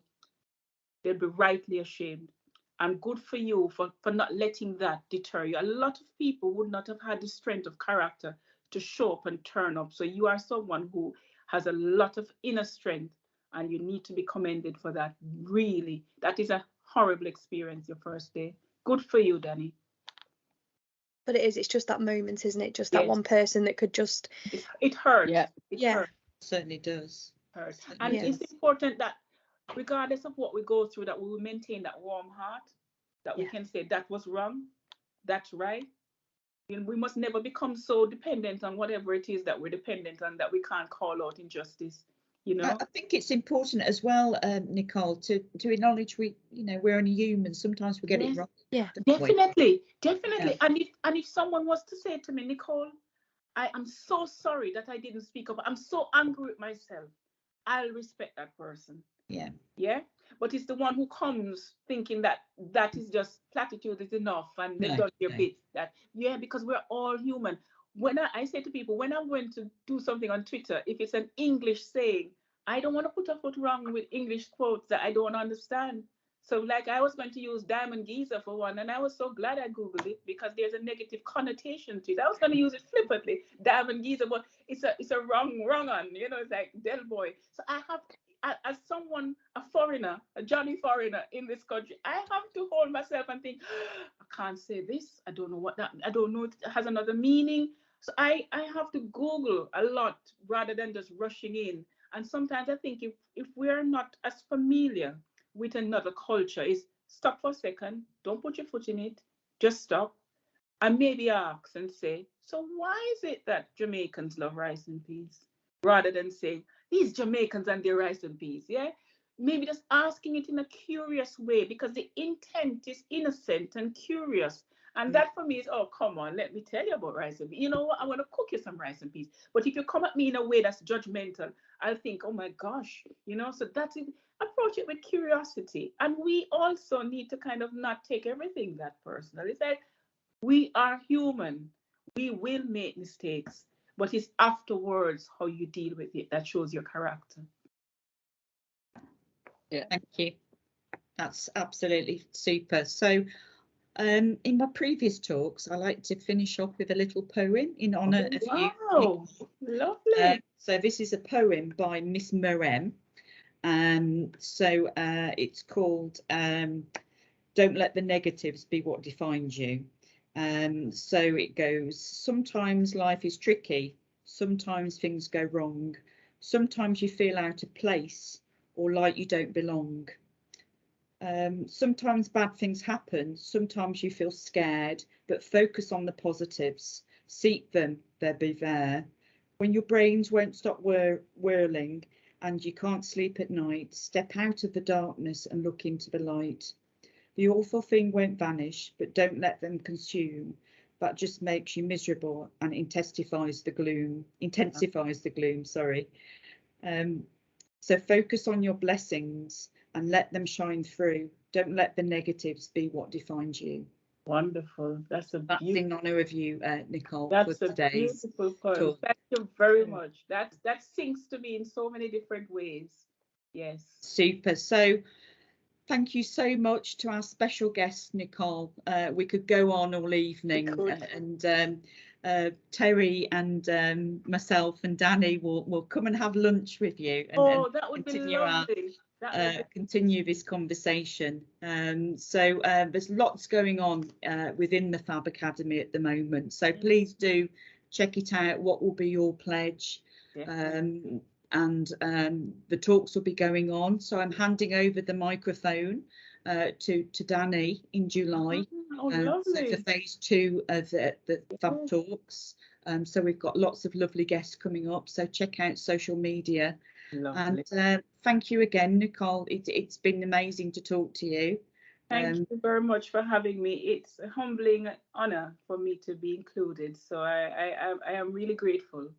Speaker 2: they'd be rightly ashamed. And good for you for not letting that deter you. A lot of people would not have had the strength of character to show up and turn up. So you are someone who has a lot of inner strength, and you need to be commended for that. Really, that is a horrible experience, your first day. Good for you, Danny.
Speaker 4: But it's just that moment, isn't it? Just that one person that could just...
Speaker 2: It hurts.
Speaker 4: Yeah.
Speaker 2: It hurts.
Speaker 1: It certainly does.
Speaker 2: And it's important that regardless of what we go through, that we will maintain that warm heart, that we can say that was wrong, that's right. We must never become so dependent on whatever it is that we're dependent on that we can't call out injustice.
Speaker 1: I think it's important as well, Nichole, to acknowledge we're only human. Sometimes we get it wrong.
Speaker 4: Yeah,
Speaker 2: definitely. Yeah. And if someone was to say to me, Nichole, I am so sorry that I didn't speak up, I'm so angry with myself, I'll respect that person. Yeah. But it's the one who comes thinking that is just platitude is enough and they've done their bit. Because we're all human. When I say to people, when I'm going to do something on Twitter, if it's an English saying, I don't want to put a foot wrong with English quotes that I don't understand. So like I was going to use diamond geezer for one, and I was so glad I Googled it because there's a negative connotation to it. I was going to use it flippantly, diamond geezer, but it's a wrong on, it's like Del Boy. So I have, as someone, a foreigner, a Johnny foreigner in this country, I have to hold myself and think, I can't say this. I don't know what that, I don't know, it has another meaning. So I have to Google a lot rather than just rushing in. And sometimes I think if we're not as familiar with another culture, is stop for a second, don't put your foot in it, just stop, and maybe ask and say, so why is it that Jamaicans love rice and peas? Rather than saying, these Jamaicans and their rice and peas, maybe just asking it in a curious way, because the intent is innocent and curious. And that for me is, oh, come on, let me tell you about rice and peas. You know what? I want to cook you some rice and peas. But if you come at me in a way that's judgmental, I'll think, oh my gosh, so that's it. Approach it with curiosity. And we also need to kind of not take everything that personal. It's like, we are human. We will make mistakes, but it's afterwards how you deal with it that shows your character.
Speaker 1: Yeah, thank you. That's absolutely super. So in my previous talks, I like to finish off with a little poem in honour of you.
Speaker 2: Wow, lovely.
Speaker 1: So this is a poem by Miss Moem. So it's called Don't Let the Negatives Be What Defines You. So it goes, sometimes life is tricky, sometimes things go wrong, sometimes you feel out of place or like you don't belong. Sometimes bad things happen, sometimes you feel scared, but focus on the positives, seek them, they'll be there. When your brains won't stop whirling and you can't sleep at night, step out of the darkness and look into the light. The awful thing won't vanish, but don't let them consume. That just makes you miserable and intensifies the gloom. So focus on your blessings and let them shine through. Don't let the negatives be what defines you.
Speaker 2: Wonderful. That's
Speaker 1: in honour of you, Nichole,
Speaker 2: that's
Speaker 1: for
Speaker 2: a
Speaker 1: today's
Speaker 2: beautiful poem.
Speaker 1: talk.
Speaker 2: Thank you very much. That sinks to me in so many different ways. Yes.
Speaker 1: Super. So thank you so much to our special guest, Nichole. We could go on all evening, and Terry and myself and Danny will come and have lunch with you and
Speaker 2: that would be
Speaker 1: continue
Speaker 2: lovely.
Speaker 1: continue this conversation. So there's lots going on within the Fab Academy at the moment. So please do check it out. What will be your pledge? And the talks will be going on. So I'm handing over the microphone to Danny in July. So for phase 2 of the Fab Talks. So we've got lots of lovely guests coming up. So check out social media. Lovely. And thank you again, Nichole. It's been amazing to talk to you.
Speaker 2: Thank you very much for having me. It's a humbling honor for me to be included. So I am really grateful.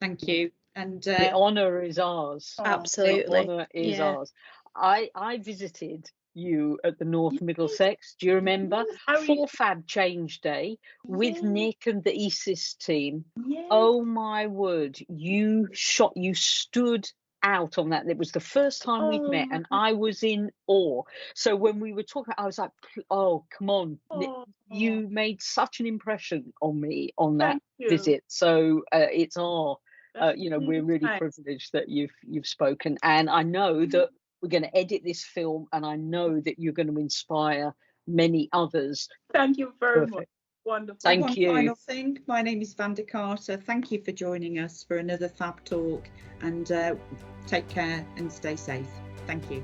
Speaker 1: Thank you. And
Speaker 3: the honor is ours.
Speaker 4: Absolutely.
Speaker 3: The honor is ours. I visited you at the North Middlesex. Do you remember? For Fab Change Day with Nick and the ESIS team. Oh my word, you stood out on that. It was the first time we'd met and I was in awe. So when we were talking, I was like, oh, come on. You made such an impression on me on that visit. So it's our we're really privileged that you've spoken, and I know that we're going to edit this film, and I know that you're going to inspire many others.
Speaker 2: Thank you very much. Wonderful.
Speaker 1: Thank you. One final thing. My name is Vanda Carter. Thank you for joining us for another Fab Talk, and take care and stay safe. Thank you.